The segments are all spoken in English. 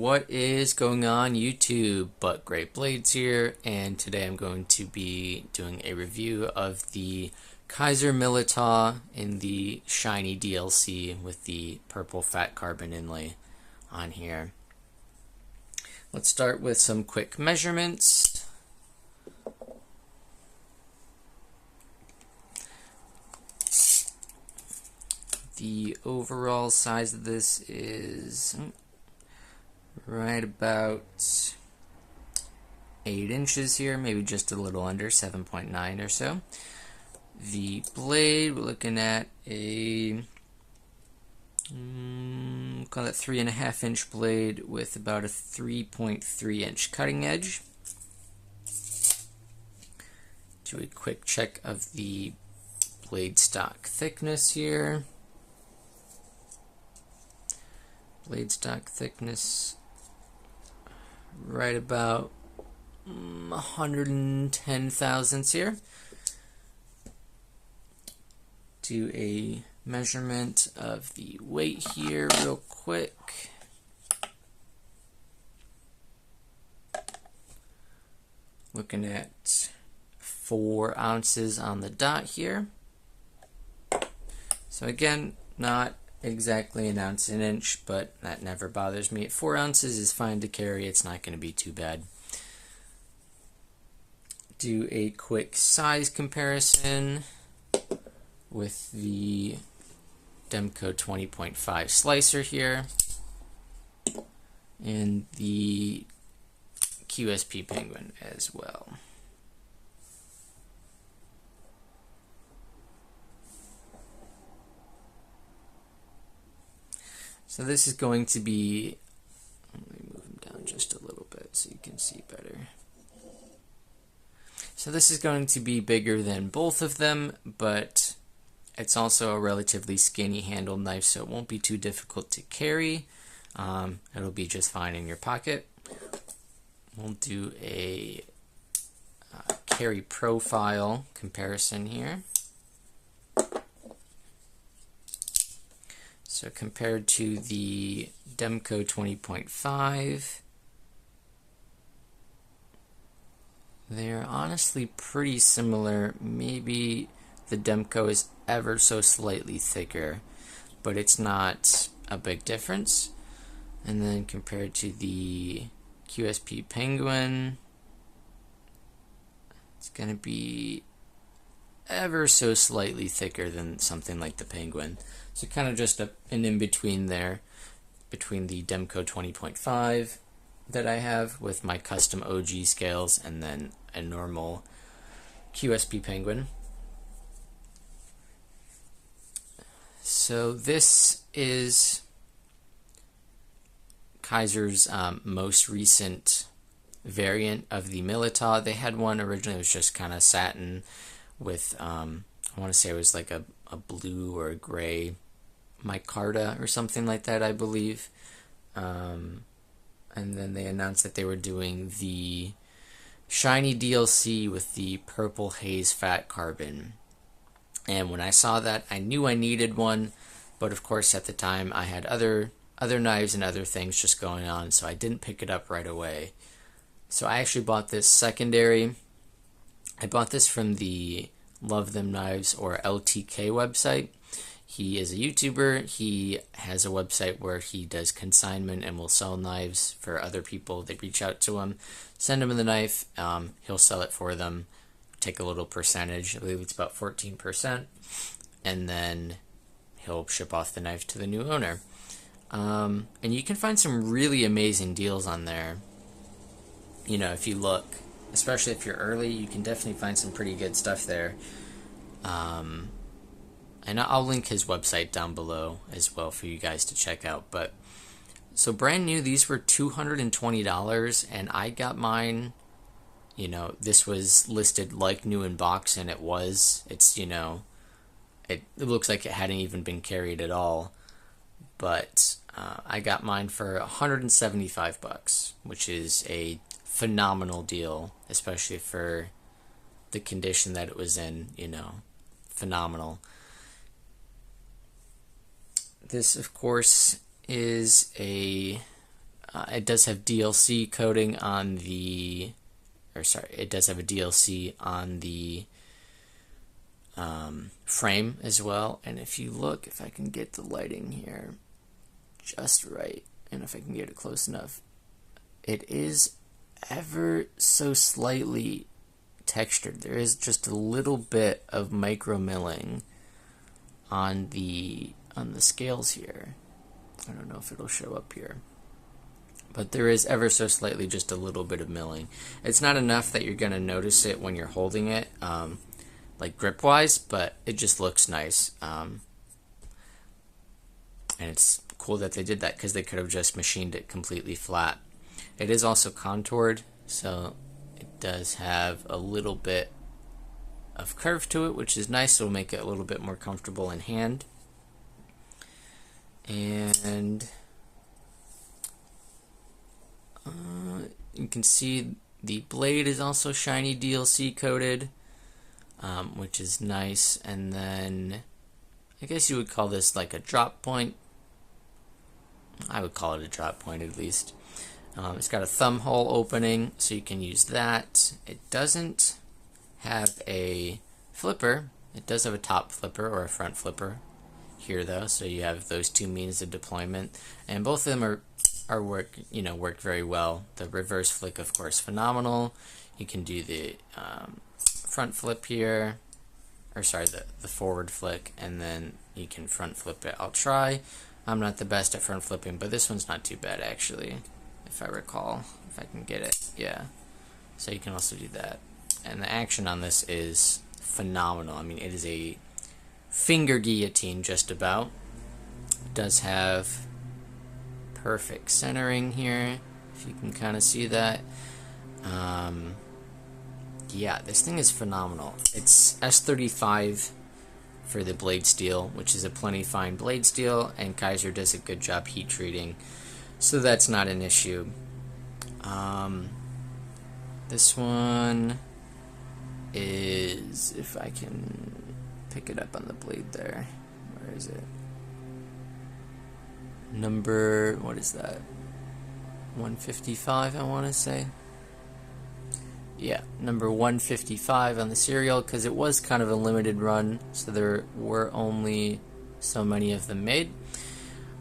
What is going on YouTube? But Great Blades here, and today I'm going to be doing a review of the Kizer Militaw in the Shiny DLC with the purple fat carbon inlay on here. Let's start with some quick measurements. The overall size of this is right about 8 inches here, maybe just a little under 7.9 or so. The blade, we're looking at a call it 3.5 inch blade with about a 3.3 inch cutting edge. Do a quick check of the blade stock thickness here. Blade stock thickness right about 110 thousandths here. Do a measurement of the weight here real quick. Looking at 4 ounces on the dot here. So again, not exactly an ounce an inch, but that never bothers me. 4 ounces is fine to carry. It's not going to be too bad. Do a quick size comparison with the Demco 20.5 slicer here and the QSP Penguin as well. So this is going to be, let me move them down just a little bit so you can see better. So this is going to be bigger than both of them, but it's also a relatively skinny handled knife, so it won't be too difficult to carry. It'll be just fine in your pocket. We'll do a carry profile comparison here. So compared to the Demco 20.5, they're honestly pretty similar. Maybe the Demco is ever so slightly thicker, but it's not a big difference. And then compared to the QSP Penguin, it's going to be ever so slightly thicker than something like the Penguin. So kind of just an in-between there between the Demco 20.5 that I have with my custom OG scales and then a normal QSP Penguin. So this is Kizer's most recent variant of the Militaw. They had one originally, it was just kind of satin with, I want to say it was like a blue or a gray micarta or something like that, I believe. And then they announced that they were doing the Shiny DLC with the purple haze fat carbon. And when I saw that, I knew I needed one, but of course at the time I had other knives and other things just going on, so I didn't pick it up right away. So I actually bought this secondary. I bought this from the Love Them Knives or LTK website. He is a YouTuber. He has a website where he does consignment and will sell knives for other people. They reach out to him, send him the knife, he'll sell it for them, take a little percentage, I believe it's about 14%, and then he'll ship off the knife to the new owner. And you can find some really amazing deals on there. You know, if you look, especially if you're early, you can definitely find some pretty good stuff there. And I'll link his website down below as well for you guys to check out. But so brand new, these were $220, and I got mine. You know, this was listed like new in box, and it was. It's, you know, it looks like it hadn't even been carried at all. But I got mine for $175, which is a phenomenal deal, especially for the condition that it was in. You know, phenomenal. This, of course, is a It does have DLC coating on the, it does have a DLC on the frame as well. And if you look, if I can get the lighting here just right, and if I can get it close enough, it is ever so slightly textured. There is just a little bit of micro milling on the scales here. I don't know if it'll show up here, but there is ever so slightly just a little bit of milling. It's not enough that you're going to notice it when you're holding it, like grip wise, but it just looks nice. And it's cool that they did that, because they could have just machined it completely flat. It is also contoured, so it does have a little bit of curve to it, which is nice. It'll make it a little bit more comfortable in hand. And you can see the blade is also shiny DLC coated, which is nice. And then I guess you would call this like a drop point. I would call it a drop point at least. It's got a thumb hole opening, so you can use that. It doesn't have a flipper. It does have a top flipper or a front flipper here though, so you have those two means of deployment, and both of them work very well. The reverse flick, of course, phenomenal. You can do the front flip here, or sorry, the forward flick, and then you can front flip it. I'll try. I'm not the best at front flipping, but this one's not too bad actually, if I recall, if I can get it. Yeah, so you can also do that, and the action on this is phenomenal. I mean, it is a finger guillotine just about. It does have perfect centering here, if you can kind of see that. Yeah, this thing is phenomenal. It's S35 for the blade steel, which is a plenty fine blade steel, and Kizer does a good job heat treating, so that's not an issue. This one is, if I can pick it up on the blade there, where is it? Number, what is that? 155, I want to say. Yeah, number 155 on the serial, because it was kind of a limited run, so there were only so many of them made.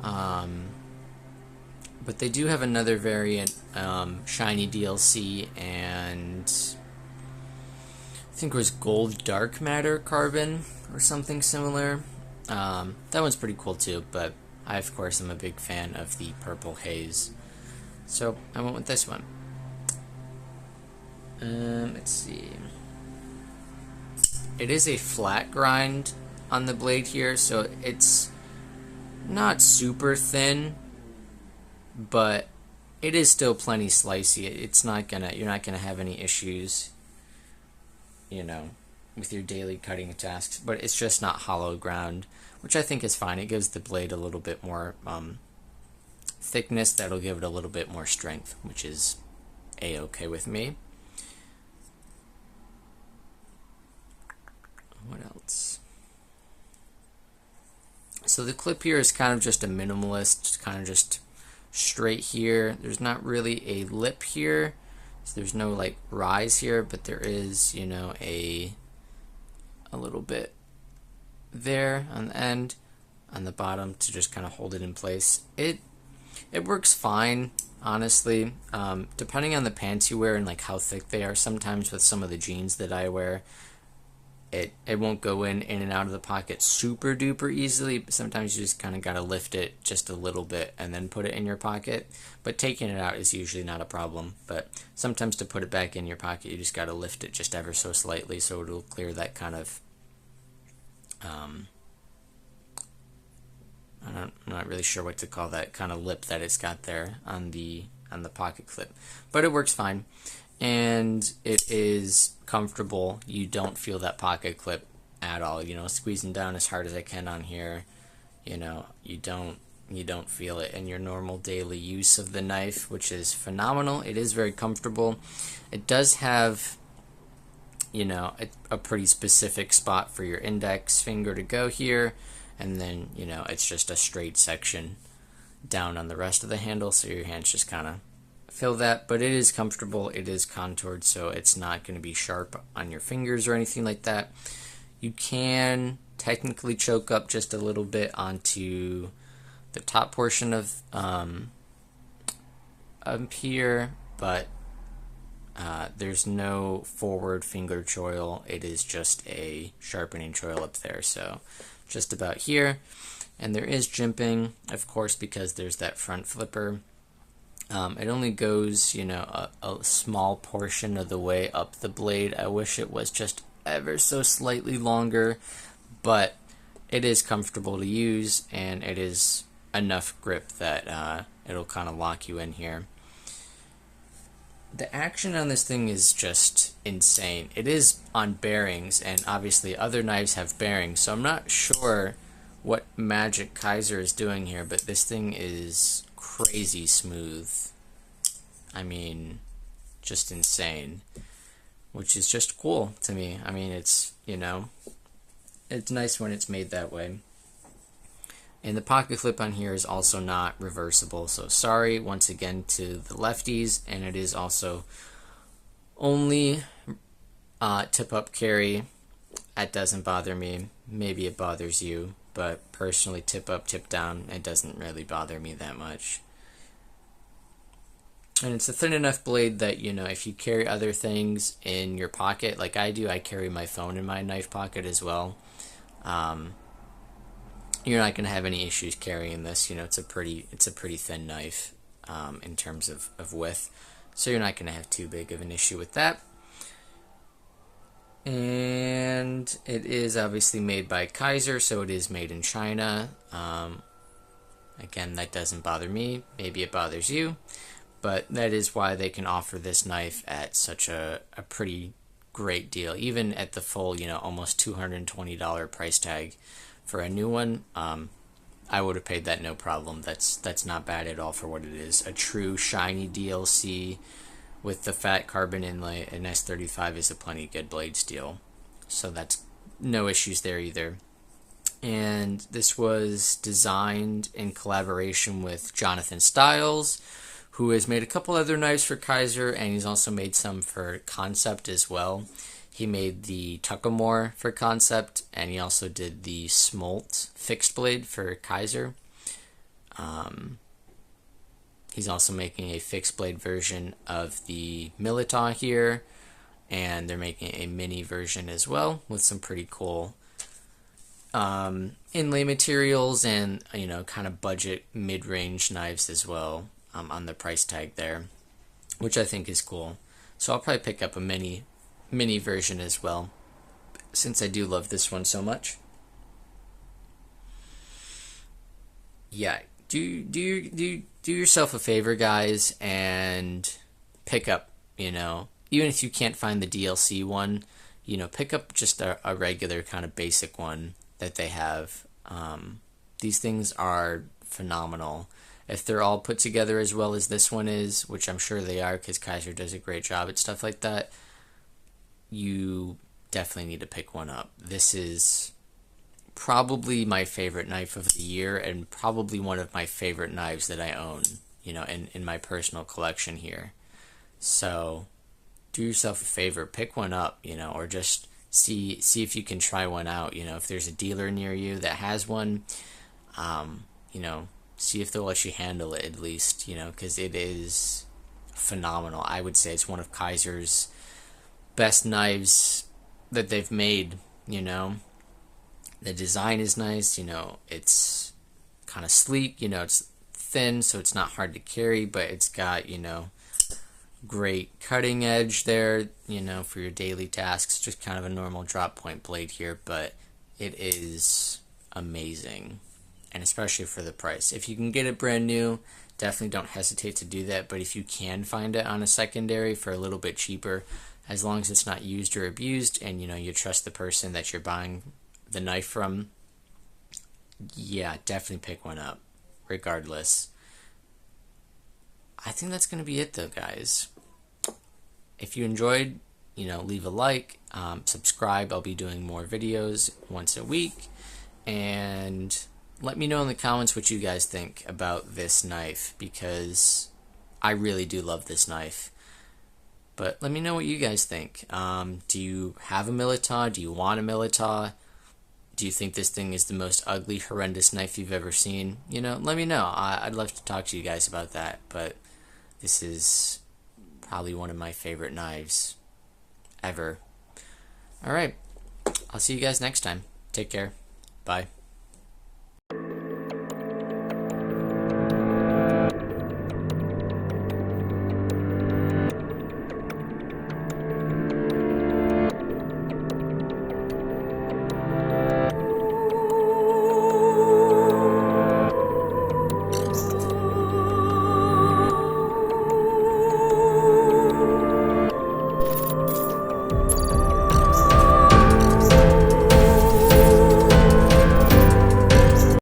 But they do have another variant, Shiny DLC, and I think it was Gold Dark Matter Carbon or something similar. That one's pretty cool too, but I, of course, am a big fan of the Purple Haze, so I went with this one. Let's see. It is a flat grind on the blade here, so it's not super thin, but it is still plenty slicey. It's not gonna, you're not gonna have any issues, you know, with your daily cutting tasks. But it's just not hollow ground, which I think is fine. It gives the blade a little bit more thickness. That'll give it a little bit more strength, which is a-okay with me. What else? So the clip here is kind of just a minimalist, kind of just straight here. There's not really a lip here, so there's no like rise here, but there is, you know, a little bit there on the end, on the bottom, to just kind of hold it in place. It works fine, honestly. Depending on the pants you wear and like how thick they are, sometimes with some of the jeans that I wear, it won't go in and out of the pocket super duper easily, but sometimes you just kind of got to lift it just a little bit and then put it in your pocket. But taking it out is usually not a problem, but sometimes to put it back in your pocket, you just got to lift it just ever so slightly, so it'll clear that kind of I'm not really sure what to call that kind of lip that it's got there on the pocket clip, but it works fine. And it is comfortable. You don't feel that pocket clip at all. You know, squeezing down as hard as I can on here, you know, you don't feel it in your normal daily use of the knife, which is phenomenal. It is very comfortable. It does have, you know, a pretty specific spot for your index finger to go here, and then, you know, it's just a straight section down on the rest of the handle, so your hands just kind of feel that. But it is comfortable, it is contoured, so it's not going to be sharp on your fingers or anything like that. You can technically choke up just a little bit onto the top portion of up here, but there's no forward finger choil. It is just a sharpening choil up there, so just about here. And there is jimping, of course, because there's that front flipper. It only goes, a small portion of the way up the blade. I wish it was just ever so slightly longer, but it is comfortable to use, and it is enough grip that it'll kind of lock you in here. The action on this thing is just insane. It is on bearings, and obviously other knives have bearings, so I'm not sure what magic Kizer is doing here, but this thing is crazy smooth. I mean, just insane, which is just cool to me. I mean, it's, it's nice when it's made that way. And the pocket clip on here is also not reversible, so sorry once again to the lefties. And it is also only tip-up carry. That doesn't bother me. Maybe it bothers you, but personally, tip-up, tip-down, it doesn't really bother me that much. And it's a thin enough blade that, if you carry other things in your pocket, like I do, I carry my phone in my knife pocket as well. You're not going to have any issues carrying this. It's a pretty thin knife in terms of width, so you're not going to have too big of an issue with that. And it is obviously made by Kizer, so it is made in China. Again, that doesn't bother me. Maybe it bothers you, but that is why they can offer this knife at such a pretty great deal, even at the full, almost $220 price tag. For a new one, I would have paid that no problem. That's not bad at all for what it is. A true shiny DLC with the fat carbon inlay, an S35 is a plenty good blade steel. So that's no issues there either. And this was designed in collaboration with Jonathan Stiles, who has made a couple other knives for Kizer, and he's also made some for Concept as well. He made the Tuckamore for Concept, and he also did the Smolt fixed blade for Kizer. He's also making a fixed blade version of the Militaw here, and they're making a mini version as well with some pretty cool inlay materials and, kind of budget mid-range knives as well on the price tag there, which I think is cool. So I'll probably pick up a mini version as well, since I do love this one so much. Yeah, do yourself a favor, guys, and pick up, even if you can't find the DLC one, pick up just a regular kind of basic one that they have. These things are phenomenal. If they're all put together as well as this one is, which I'm sure they are because Kizer does a great job at stuff like that, you definitely need to pick one up. This is probably my favorite knife of the year, and probably one of my favorite knives that I own, in my personal collection here. So do yourself a favor, pick one up, or just see if you can try one out. If there's a dealer near you that has one, see if they'll let you handle it at least, because it is phenomenal. I would say it's one of Kizer's best knives that they've made. The design is nice, it's kind of sleek, it's thin, so it's not hard to carry, but it's got, great cutting edge there, for your daily tasks. Just kind of a normal drop point blade here, but it is amazing, and especially for the price. If you can get it brand new, definitely don't hesitate to do that, but if you can find it on a secondary for a little bit cheaper, as long as it's not used or abused, and you trust the person that you're buying the knife from, yeah, definitely pick one up regardless. I think that's going to be it though, guys. If you enjoyed, leave a like, subscribe. I'll be doing more videos once a week, and let me know in the comments what you guys think about this knife, because I really do love this knife. But let me know what you guys think. Do you have a Militaw? Do you want a Militaw? Do you think this thing is the most ugly, horrendous knife you've ever seen? You know, let me know. I'd love to talk to you guys about that. But this is probably one of my favorite knives ever. Alright, I'll see you guys next time. Take care. Bye.